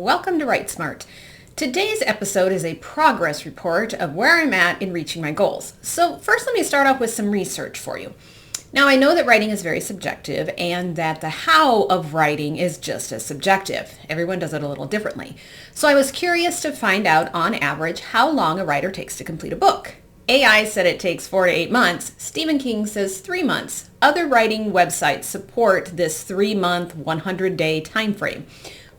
welcome to Write Smart. Today's episode is a progress report of where I'm at in reaching my goals. So first, let me start off with some research for you. Now, I know that writing is very subjective and that the how of writing is just as subjective. Everyone does it a little differently. So I was curious to find out on average how long a writer takes to complete a book. AI said it takes 4 to 8 months. Stephen King says 3 months. Other writing websites support this 3-month, 100-day time frame.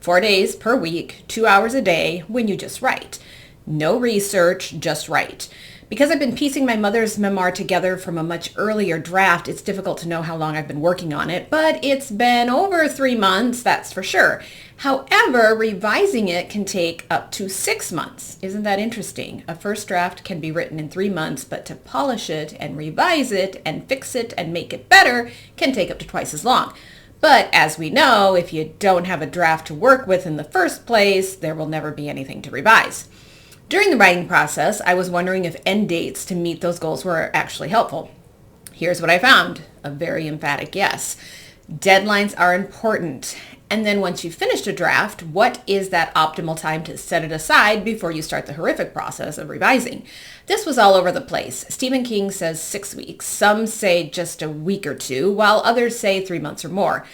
4 days per week, 2 hours a day when you just write. No research, just write. Because I've been piecing my mother's memoir together from a much earlier draft, it's difficult to know how long I've been working on it, but it's been over 3 months, that's for sure. However, revising it can take up to 6 months. Isn't that interesting? A first draft can be written in 3 months, but to polish it and revise it and fix it and make it better can take up to twice as long. But as we know, if you don't have a draft to work with in the first place, there will never be anything to revise. During the writing process, I was wondering if end dates to meet those goals were actually helpful. Here's what I found. A very emphatic yes. Deadlines are important. And then once you've finished a draft, what is that optimal time to set it aside before you start the horrific process of revising? This was all over the place. Stephen King says 6 weeks. Some say just a week or two, while others say 3 months or more.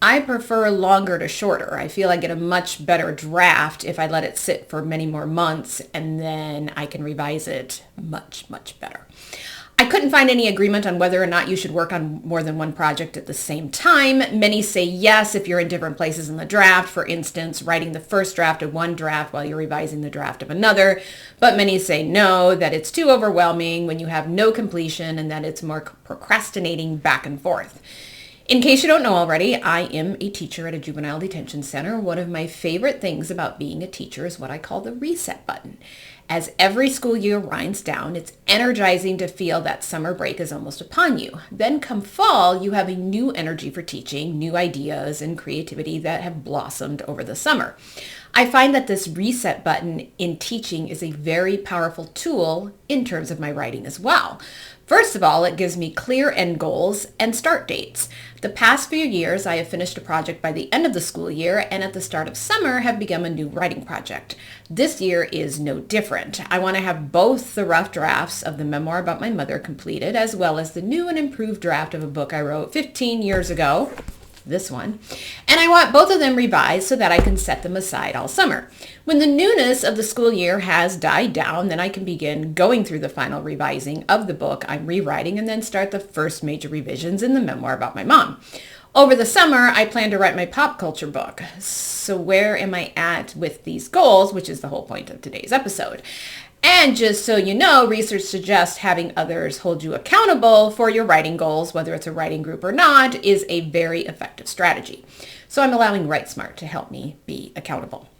I prefer longer to shorter. I feel I get a much better draft if I let it sit for many more months and then I can revise it much, much better. I couldn't find any agreement on whether or not you should work on more than one project at the same time. Many say yes if you're in different places in the draft. For instance, writing the first draft of one draft while you're revising the draft of another. But many say no, that it's too overwhelming when you have no completion and that it's more procrastinating back and forth. In case you don't know already, I am a teacher at a juvenile detention center. One of my favorite things about being a teacher is what I call the reset button. As every school year winds down, it's energizing to feel that summer break is almost upon you. Then come fall, you have a new energy for teaching, new ideas and creativity that have blossomed over the summer. I find that this reset button in teaching is a very powerful tool in terms of my writing as well. First of all, it gives me clear end goals and start dates. The past few years, I have finished a project by the end of the school year and at the start of summer have begun a new writing project. This year is no different. I want to have both the rough drafts of the memoir about my mother completed as well as the new and improved draft of a book I wrote 15 years ago. This one. And I want both of them revised so that I can set them aside all summer. When the newness of the school year has died down, then I can begin going through the final revising of the book I'm rewriting and then start the first major revisions in the memoir about my mom. Over the summer, I plan to write my pop culture book. So where am I at with these goals, which is the whole point of today's episode? And just so you know, research suggests having others hold you accountable for your writing goals, whether it's a writing group or not, is a very effective strategy. So I'm allowing Write Smart to help me be accountable.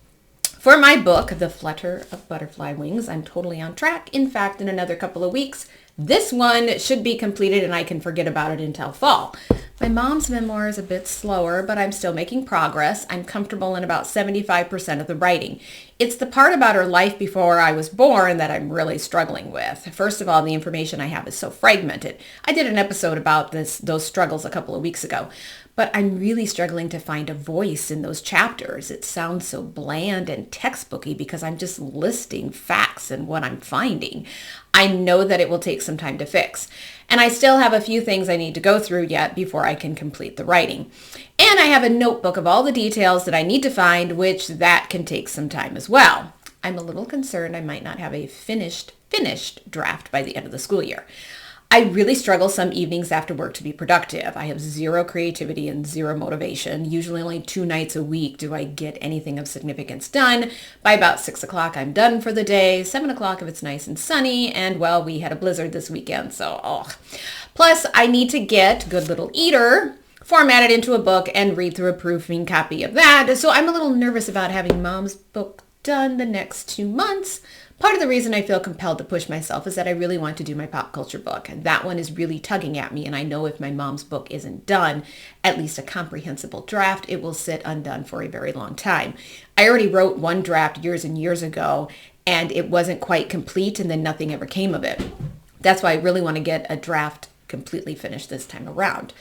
For my book, The Flutter of Butterfly Wings, I'm totally on track. In fact, in another couple of weeks, this one should be completed and I can forget about it until fall. My mom's memoir is a bit slower, but I'm still making progress. I'm comfortable in about 75% of the writing. It's the part about her life before I was born that I'm really struggling with. First of all, the information I have is so fragmented. I did an episode about those struggles a couple of weeks ago, but I'm really struggling to find a voice in those chapters. It sounds so bland and textbooky because I'm just listing facts and what I'm finding. I know that it will take some time to fix. And I still have a few things I need to go through yet before I can complete the writing. And I have a notebook of all the details that I need to find, which that can take some time as well. I'm a little concerned I might not have a finished draft by the end of the school year. I really struggle some evenings after work to be productive. I have zero creativity and zero motivation. Usually only 2 nights a week do I get anything of significance done. By about 6 o'clock, I'm done for the day. 7 o'clock if it's nice and sunny. And well, we had a blizzard this weekend, so Plus, I need to get Good Little Eater formatted into a book and read through a proofing copy of that. So I'm a little nervous about having Mom's book done the next 2 months. Part of the reason I feel compelled to push myself is that I really want to do my pop culture book. And that one is really tugging at me. And I know if my mom's book isn't done, at least a comprehensible draft, it will sit undone for a very long time. I already wrote one draft years and years ago, and it wasn't quite complete, and then nothing ever came of it. That's why I really want to get a draft completely finished this time around.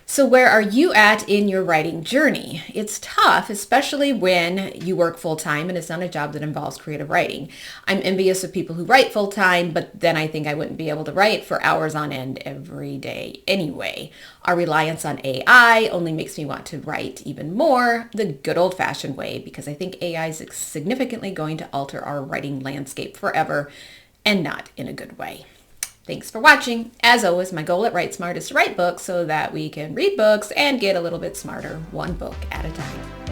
So where are you at in your writing journey? It's tough, especially when you work full-time and it's not a job that involves creative writing. I'm envious of people who write full-time, but then I think I wouldn't be able to write for hours on end every day anyway. Our reliance on AI only makes me want to write even more the good old-fashioned way, because I think AI is significantly going to alter our writing landscape forever, and not in a good way. Thanks for watching. As always, my goal at Write Smart is to write books so that we can read books and get a little bit smarter, one book at a time.